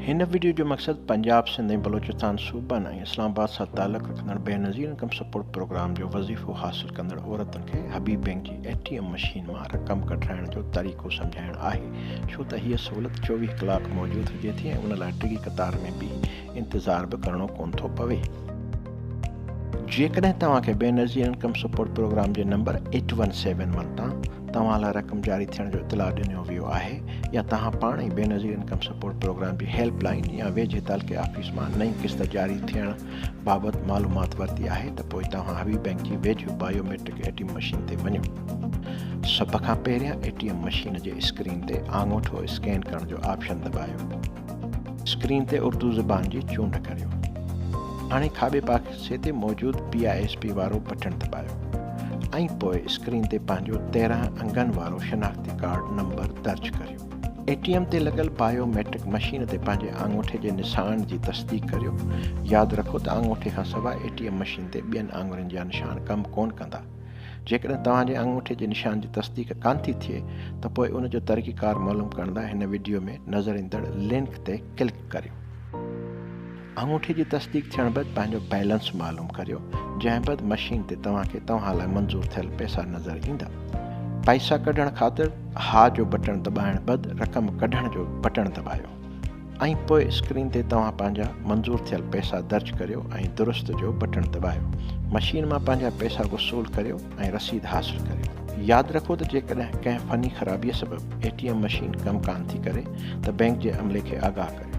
हिन वीडियो जो मक़सद पंजाब सिंध ऐं बलोचिस्तान सूबनि ऐं इस्लामाबाद सां तालुक़ रखंदड़ बेनज़ीर इनकम सपोर्ट प्रोग्राम जो वज़ीफ़ो हासिल कंदड़ औरतुनि खे हबीब बैंक जी ATM मशीन मां रक़म कढाइण जो तरीक़ो सम्झाइणु आहे, छो त हीअ सहूलियत 24 कलाक मौजूदु हुजे थी ऐं उन लाइ टिकी कतार में बि इंतज़ार बि करणो कोन थो पवे। जेकॾहिं तव्हांखे बेनज़ीर इनकम सपोर्ट प्रोग्राम जे नंबर 8171 तां तव्हां लाइ रक़म जारी थियण जो इतलाउ ॾिनो वियो आहे या तव्हां पाण ई बेनज़ीर इनकम सपोर्ट प्रोग्राम जी हेल्पलाइन या वेझे तालुक़े ऑफिस मां नई क़िस्त जारी थियण बाबति मालूमात वरिती आहे त पोइ तव्हां हबीब बैंक जी वेझो बायोमेट्रिक ATM मशीन ते वञो। सभ खां पहिरियां ATM मशीन जे स्क्रीन ते आङूठो स्कैन करण जो ऑप्शन दॿायो। स्क्रीन ते उर्दू ज़बान जी चूंड करियो। हाणे खाॿे पासे ते मौजूदु PISP वारो बटण दॿायो ऐं पोइ स्क्रीन ते पंहिंजो 13 अंगनि वारो शनाख़्ती कार्ड नंबर दर्ज करियो। ATM ते लॻल बायोमेट्रिक मशीन ते पंहिंजे आङूठे जे निशान जी तस्दीक करियो। यादि रखो त आङूठे खां सवाइ ATM मशीन ते ॿियनि आङुरियुनि जा निशान कमु कोन कंदा। जेकॾहिं तव्हांजे आङूठे जे निशान जी तस्दीक कान थी थिए त पोइ उन जो तरीक़ेकार मालूम करण लाइ हिन वीडियो में नज़र ईंदड़ लिंक ते क्लिक करियो। आङूठे जी तस्दीक थियण बैदि पंहिंजो बैलेंस मालूम करियो, जंहिं बैदि मशीन ते तव्हांखे तव्हां लाइ मंज़ूर थियल पैसा नज़र ईंदा। पैसा कढण ख़ातिर हा जो बटण दॿाइण बैदि रक़म कढण जो बटण दॿायो ऐं पोइ स्क्रीन ते तव्हां पंहिंजा मंज़ूर थियल पैसा दर्ज करियो ऐं दुरुस्त जो बटण दॿायो। मशीन मां पंहिंजा पैसा वसूल करियो ऐं रसीद हासिल करियो। यादि रखो त जेकॾहिं कंहिं फ़नी ख़राबीअ सबबि ATM मशीन कमु कान थी करे त बैंक जे अमले खे आगाह करियो।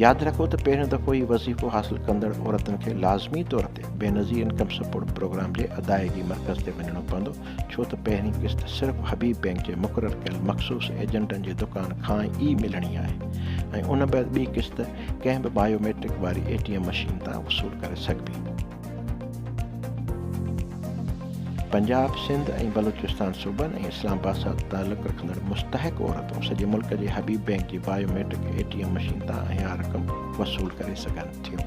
यादि रखो त पहिरियों दफ़ो ई वज़ीफ़ो हासिल कंदड़ औरतुनि खे लाज़मी तौर ते बेनज़ीर इनकम सपोर्ट प्रोग्राम जे अदायगी मर्कज़ ते वञणो पवंदो, छो त पहिरीं क़िस्त सिर्फ़ु हबीब बैंक जे मुक़ररु कयल मख़सूस एजेंटनि जे दुकान खां ई मिलणी आहे ऐं उन बैदि ॿी क़िस्त कंहिं बि बायोमेट्रिक वारी ATM मशीन तां वसूल करे सघिबी। पंजाब सिंध ऐं बलोचिस्तान सूबनि ऐं इस्लामाबाद सां तालुक़ रखंदड़ मुस्तहिक़ औरतूं सॼे मुल्क जे हबीब बैंक जी बायोमेट्रिक ATM मशीन तां हीअ रक़म वसूल करे सघनि थियूं।